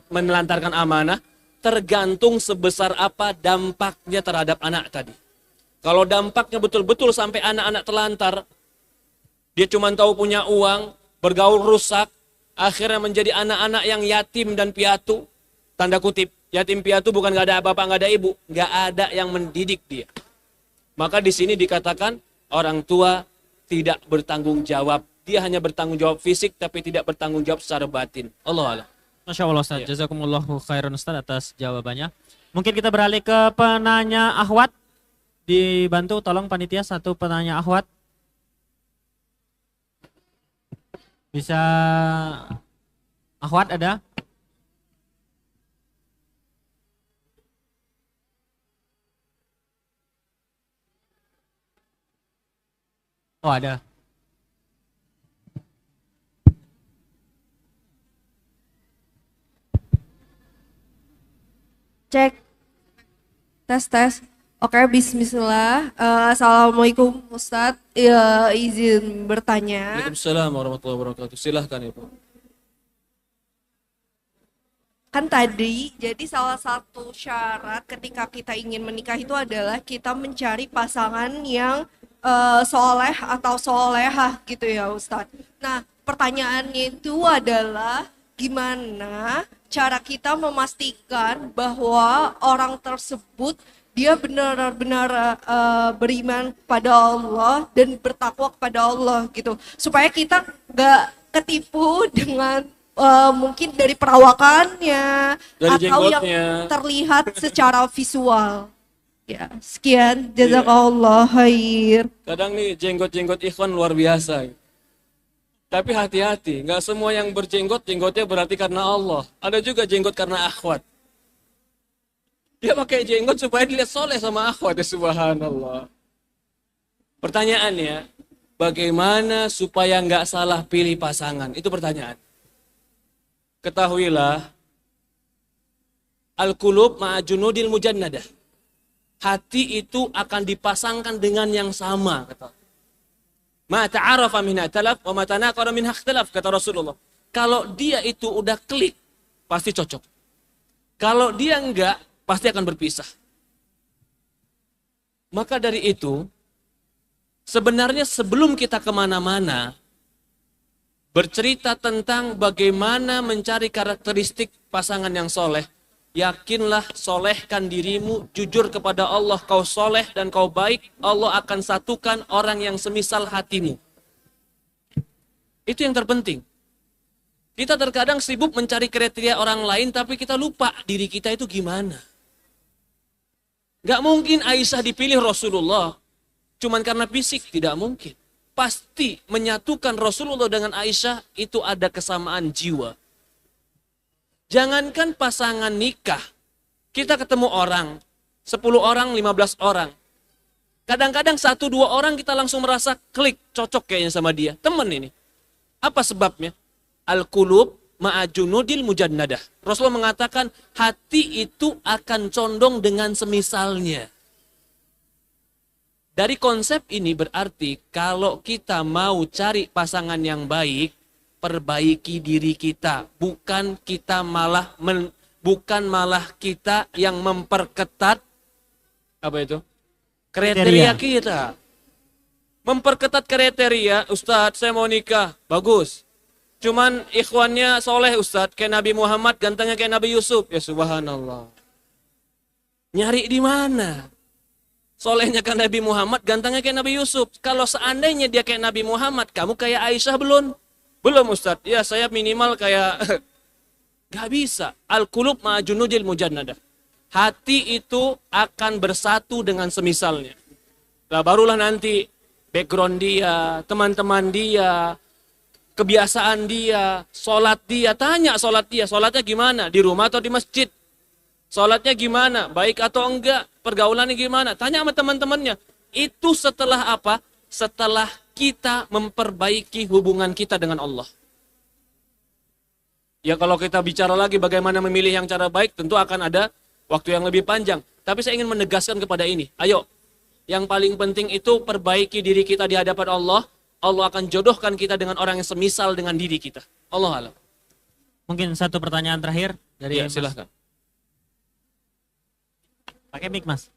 menelantarkan amanah, tergantung sebesar apa dampaknya terhadap anak tadi. Kalau dampaknya betul-betul sampai anak-anak telantar, dia cuma tahu punya uang, bergaul rusak, akhirnya menjadi anak-anak yang yatim dan piatu, tanda kutip, yatim piatu bukan gak ada bapak, gak ada ibu, gak ada yang mendidik dia. Maka di sini dikatakan orang tua tidak bertanggung jawab. Dia hanya bertanggung jawab fisik tapi tidak bertanggung jawab secara batin. Allah Allah. Masya Allah Ustaz, Ya. jazakumullahu khairan Ustaz atas jawabannya. Mungkin kita beralih ke penanya akhwat. Dibantu tolong panitia satu penanya akhwat. Bisa akhwat ada? Oh ada. Cek. Tes. Oke, bismillah. Assalamualaikum Ustadz. Ya, izin bertanya. Waalaikumsalam warahmatullahi wabarakatuh. Silahkan Ibu. Kan tadi, jadi salah satu syarat ketika kita ingin menikah itu adalah kita mencari pasangan yang soleh atau solehah gitu ya Ustadz. Nah, pertanyaannya itu adalah gimana cara kita memastikan bahwa orang tersebut dia benar-benar beriman kepada Allah dan bertakwa kepada Allah gitu, supaya kita nggak ketipu dengan mungkin dari perawakannya Dari atau yang jenggotnya. terlihat secara visual. Ya, sekian, jazakallah khair. Kadang nih jenggot-jenggot ikhwan luar biasa. Tapi hati-hati, nggak semua yang berjenggot, jenggotnya berarti karena Allah. Ada juga jenggot karena akhwat. Dia pakai jenggot supaya dilihat soleh sama akhwat, ya subhanallah. Pertanyaannya, bagaimana supaya nggak salah pilih pasangan? Itu pertanyaan. Ketahuilah, al-qulub ma'ajunudil mujannadah. Hati itu akan dipasangkan dengan yang sama, kata. Ma ta'arafa minha talaf wa ma tanaqara minha ikhtilaf, kata Rasulullah. Kalau dia itu udah klik, pasti cocok. Kalau dia enggak, pasti akan berpisah. Maka dari itu, sebenarnya sebelum kita kemana-mana, bercerita tentang bagaimana mencari karakteristik pasangan yang soleh, yakinlah, solehkan dirimu, jujur kepada Allah, kau soleh dan kau baik, Allah akan satukan orang yang semisal hatimu. Itu yang terpenting. Kita terkadang sibuk mencari kriteria orang lain, tapi kita lupa diri kita itu gimana. Gak mungkin Aisyah dipilih Rasulullah cuman karena fisik, tidak mungkin. Pasti menyatukan Rasulullah dengan Aisyah itu ada kesamaan jiwa. Jangankan pasangan nikah, kita ketemu orang, 10 orang, 15 orang. Kadang-kadang 1-2 orang kita langsung merasa klik, cocok kayaknya sama dia. Temen ini. Apa sebabnya? Al-qulub ma'ajunudil mujannadah. Rasulullah mengatakan hati itu akan condong dengan semisalnya. Dari konsep ini berarti kalau kita mau cari pasangan yang baik, perbaiki diri kita, bukan malah kita yang memperketat apa itu? Kriteria kita. Memperketat kriteria, Ustadz saya mau nikah, bagus. Cuman ikhwannya soleh Ustadz, kayak Nabi Muhammad, gantengnya kayak Nabi Yusuf. Ya subhanallah. Nyari di mana? Solehnya kayak Nabi Muhammad, gantengnya kayak Nabi Yusuf. Kalau seandainya dia kayak Nabi Muhammad, kamu kayak Aisyah belum? Belum Ustadz. Ya saya minimal kayak... Gak bisa. Al-qulub ma'ajunudil mujannadah. Hati itu akan bersatu dengan semisalnya. Nah, barulah nanti background dia, teman-teman dia, kebiasaan dia, sholat dia, tanya sholat dia, sholatnya gimana? Di rumah atau di masjid? Sholatnya gimana? Baik atau enggak? Pergaulannya gimana? Tanya sama teman-temannya. Itu setelah apa? Setelah kita memperbaiki hubungan kita dengan Allah. Ya kalau kita bicara lagi bagaimana memilih yang cara baik, tentu akan ada waktu yang lebih panjang. Tapi saya ingin menegaskan kepada ini. Ayo, yang paling penting itu perbaiki diri kita di hadapan Allah. Allah akan jodohkan kita dengan orang yang semisal dengan diri kita. Allah alam. Mungkin satu pertanyaan terakhir dari Ya, silahkan. Pakai mic Mas.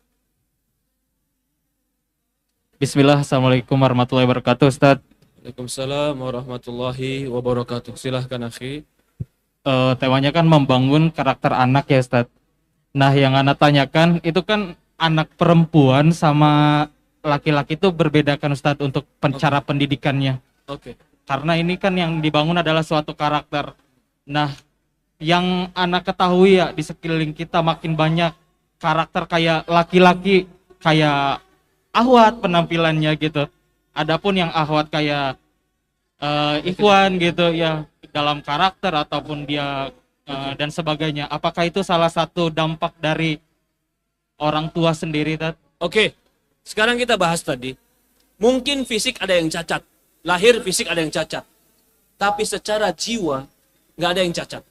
Bismillah, Assalamualaikum warahmatullahi wabarakatuh, Ustadz. Waalaikumsalam warahmatullahi wabarakatuh. Silahkan akhi. Temanya kan membangun karakter anak ya, Ustadz. Nah, yang Ana tanyakan itu kan anak perempuan sama laki-laki itu berbeda kan, Ustadz, untuk cara pendidikannya. Oke. Karena ini kan yang dibangun adalah suatu karakter. Nah, yang Ana ketahui ya di sekeliling kita makin banyak karakter kayak laki-laki, kayak ahwat penampilannya gitu. Adapun yang ahwat kayak ikhwan gitu ya dalam karakter ataupun dia dan sebagainya. Apakah itu salah satu dampak dari orang tua sendiri, Tat? Oke. Sekarang kita bahas tadi. Mungkin fisik ada yang cacat. Lahir fisik ada yang cacat. Tapi secara jiwa nggak ada yang cacat.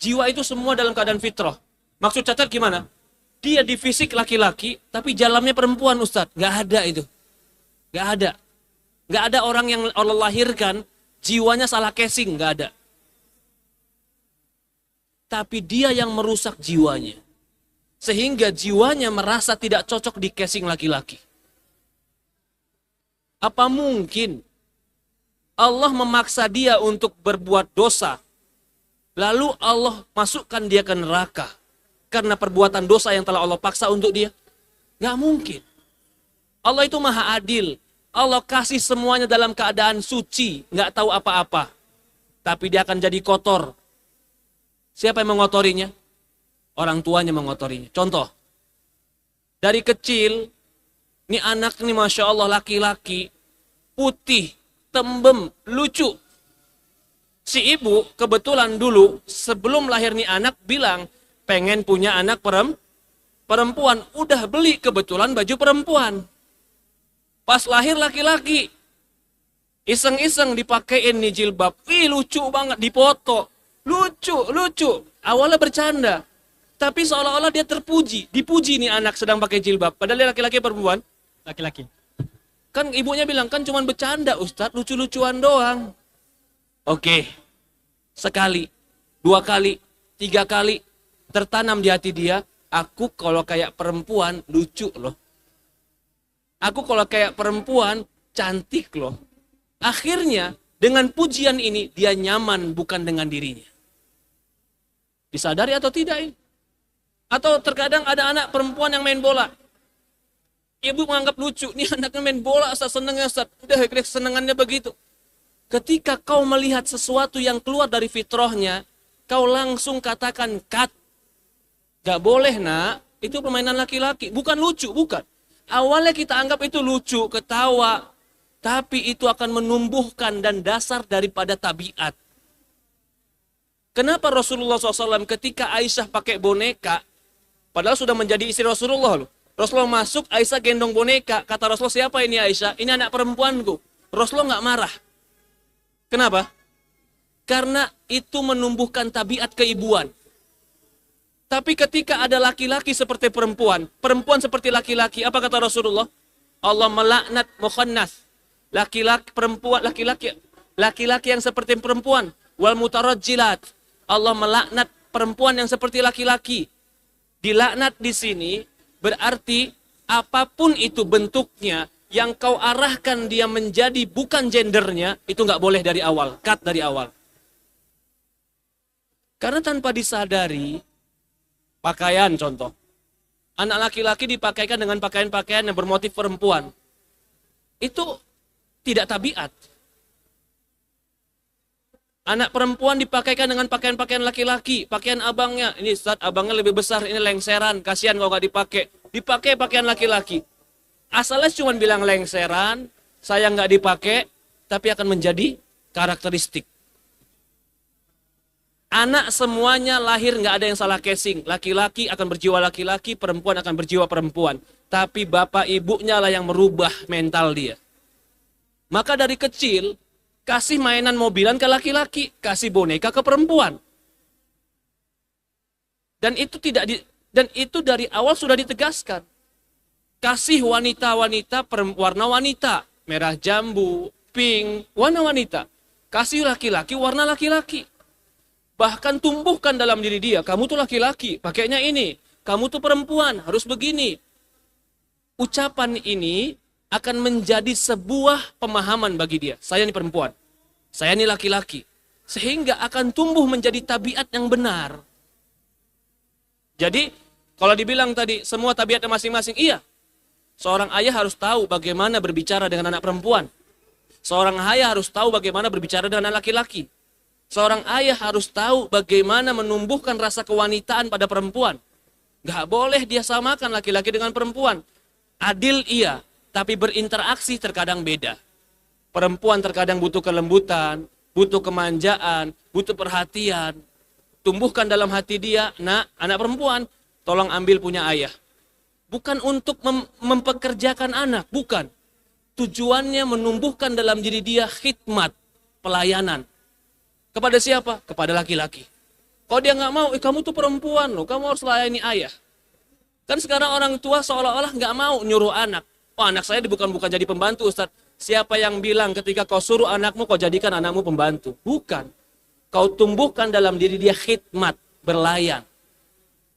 Jiwa itu semua dalam keadaan fitrah. Maksud cacat gimana? Dia di fisik laki-laki, tapi jalannya perempuan, Ustadz. Nggak ada itu. Nggak ada. Nggak ada orang yang Allah lahirkan, jiwanya salah casing. Nggak ada. Tapi dia yang merusak jiwanya. Sehingga jiwanya merasa tidak cocok di casing laki-laki. Apa mungkin Allah memaksa dia untuk berbuat dosa, lalu Allah masukkan dia ke neraka karena perbuatan dosa yang telah Allah paksa untuk dia? Nggak mungkin. Allah itu maha adil. Allah kasih semuanya dalam keadaan suci, nggak tahu apa-apa. Tapi dia akan jadi kotor. Siapa yang mengotorinya? Orang tuanya mengotorinya. Contoh, dari kecil, ini anak nih Masya Allah laki-laki, putih, tembem, lucu. Si ibu kebetulan dulu sebelum lahir nih anak bilang, pengen punya anak perempuan. Udah beli kebetulan baju perempuan. Pas lahir laki-laki, iseng-iseng dipakein nih jilbab. Wih lucu banget, dipoto. Lucu. Awalnya bercanda. Tapi seolah-olah dia terpuji. Dipuji nih anak sedang pakai jilbab. Padahal dia laki-laki perempuan. Laki-laki. Kan ibunya bilang, kan cuma bercanda Ustadz, lucu-lucuan doang. Oke. Sekali, 2 kali, 3 kali. Tertanam di hati dia, aku kalau kayak perempuan lucu loh. Aku kalau kayak perempuan cantik loh. Akhirnya dengan pujian ini dia nyaman bukan dengan dirinya. Disadari atau tidak ini? Atau terkadang ada anak perempuan yang main bola. Ibu menganggap lucu, nih anaknya main bola, Ustaz senengnya Ustaz. Udah kesenangannya begitu. Ketika kau melihat sesuatu yang keluar dari fitrahnya, kau langsung katakan cut. Gak boleh nak, itu permainan laki-laki. Bukan lucu, bukan. Awalnya kita anggap itu lucu, ketawa. Tapi itu akan menumbuhkan dan dasar daripada tabiat. Kenapa Rasulullah SAW ketika Aisyah pakai boneka, padahal sudah menjadi istri Rasulullah loh. Rasulullah masuk, Aisyah gendong boneka. Kata Rasulullah, siapa ini Aisyah? Ini anak perempuanku. Rasulullah nggak marah. Kenapa? Karena itu menumbuhkan tabiat keibuan. Tapi ketika ada laki-laki seperti perempuan, perempuan seperti laki-laki, apa kata Rasulullah? Allah melaknat mukhannas. Laki-laki perempuan, laki-laki yang seperti perempuan. Wal mutarajjilat. Allah melaknat perempuan yang seperti laki-laki. Dilaknat di sini berarti apapun itu bentuknya, yang kau arahkan dia menjadi bukan gendernya, itu nggak boleh dari awal, cut dari awal. Karena tanpa disadari, pakaian contoh, anak laki-laki dipakaikan dengan pakaian-pakaian yang bermotif perempuan, itu tidak tabiat. Anak perempuan dipakaikan dengan pakaian-pakaian laki-laki, pakaian abangnya, ini Ustaz, abangnya lebih besar, ini lengseran, kasihan kalau nggak dipakai pakaian laki-laki. Asalnya cuma bilang lengseran, saya nggak dipakai, tapi akan menjadi karakteristik. Anak semuanya lahir nggak ada yang salah casing. Laki-laki akan berjiwa laki-laki, perempuan akan berjiwa perempuan. Tapi bapak ibunya lah yang merubah mental dia. Maka dari kecil, kasih mainan mobilan ke laki-laki, kasih boneka ke perempuan. Dan itu dari awal sudah ditegaskan. Kasih wanita-wanita warna wanita, merah jambu, pink, warna wanita. Kasih laki-laki warna laki-laki. Bahkan tumbuhkan dalam diri dia, kamu tuh laki-laki, pakainya ini. Kamu tuh perempuan, harus begini. Ucapan ini akan menjadi sebuah pemahaman bagi dia. Saya ini perempuan, saya ini laki-laki. Sehingga akan tumbuh menjadi tabiat yang benar. Jadi, kalau dibilang tadi, semua tabiatnya masing-masing, iya. Seorang ayah harus tahu bagaimana berbicara dengan anak perempuan. Seorang ayah harus tahu bagaimana berbicara dengan anak laki-laki. Seorang ayah harus tahu bagaimana menumbuhkan rasa kewanitaan pada perempuan. Gak boleh dia samakan laki-laki dengan perempuan. Adil iya, tapi berinteraksi terkadang beda. Perempuan terkadang butuh kelembutan, butuh kemanjaan, butuh perhatian. Tumbuhkan dalam hati dia, nak, anak perempuan, tolong ambil punya ayah. Bukan untuk mempekerjakan anak, bukan. Tujuannya menumbuhkan dalam diri dia khidmat, pelayanan. Kepada siapa? Kepada laki-laki. Kalau dia nggak mau, kamu tuh perempuan loh, kamu harus layani ayah. Kan sekarang orang tua seolah-olah nggak mau nyuruh anak. Oh, anak saya bukan jadi pembantu, Ustaz. Siapa yang bilang ketika kau suruh anakmu, kau jadikan anakmu pembantu? Bukan. Kau tumbuhkan dalam diri dia khidmat, berlayan.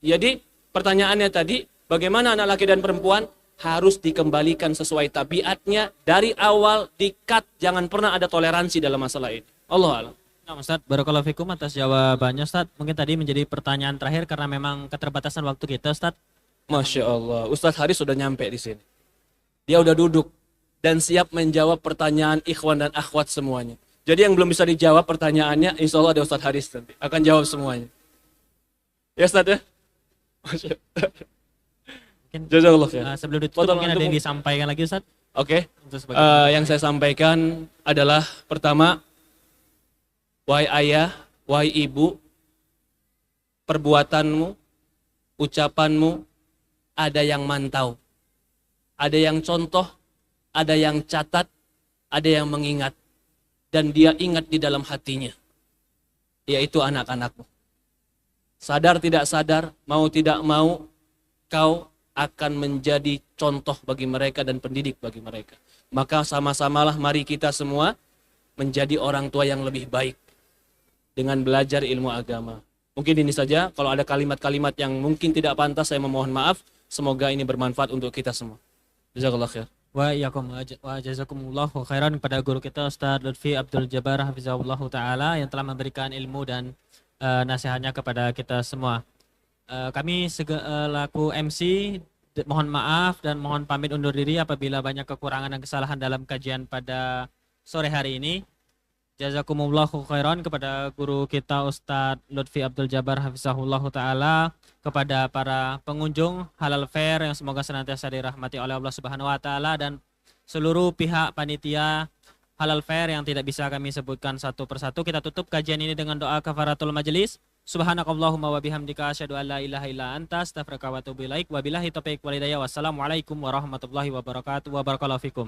Jadi pertanyaannya tadi, bagaimana anak laki dan perempuan harus dikembalikan sesuai tabiatnya dari awal, di-cut, jangan pernah ada toleransi dalam masalah ini. Allah alam. Nah, Ustaz, barakallahu fikum atas jawabannya, Ustaz. Mungkin tadi menjadi pertanyaan terakhir karena memang keterbatasan waktu kita, Ustaz. Masya Allah, Ustaz Haris sudah nyampe di sini. Dia udah duduk dan siap menjawab pertanyaan ikhwan dan akhwat semuanya. Jadi yang belum bisa dijawab pertanyaannya, insya Allah ada Ustaz Haris nanti akan jawab semuanya. Ya Ustaz ya? Masya Allah. Mungkin Jazakallah khair. sebelum ditutup mungkin ada yang disampaikan lagi, Ustaz. Oke. Untuk sebagai Yang saya sampaikan adalah pertama, wahai ayah, wahai ibu, perbuatanmu, ucapanmu, ada yang mantau, ada yang contoh, ada yang catat, ada yang mengingat, dan dia ingat di dalam hatinya, yaitu anak-anakmu. Sadar tidak sadar, mau tidak mau, kau akan menjadi contoh bagi mereka dan pendidik bagi mereka. Maka sama-samalah mari kita semua menjadi orang tua yang lebih baik dengan belajar ilmu agama. Mungkin ini saja, kalau ada kalimat-kalimat yang mungkin tidak pantas, saya memohon maaf. Semoga ini bermanfaat untuk kita semua. Jazakallah khair. wa iyyakum wa jazakumullahu khairan kepada guru kita Ustaz Lutfi Abdul Jabbar hafizahullah taala yang telah memberikan ilmu dan nasihatnya kepada kita semua. Kami selaku MC mohon maaf dan mohon pamit undur diri apabila banyak kekurangan dan kesalahan dalam kajian pada sore hari ini. Jazakumullahu khairan kepada guru kita Ustadz Lutfi Abdul Jabar hafizahullahu taala, kepada para pengunjung Halal Fair yang semoga senantiasa dirahmati oleh Allah Subhanahu wa taala, dan seluruh pihak panitia Halal Fair yang tidak bisa kami sebutkan satu persatu. Kita tutup kajian ini dengan doa kafaratul majelis. Subhanakallahumma wa bihamdika asyhadu an la ilaha illa anta astaghfiruka wa atubu ilaik. Wabillahi taufiq wal hidayah. Wassalamualaikum warahmatullahi wabarakatuh. Wa barakallahu fikum.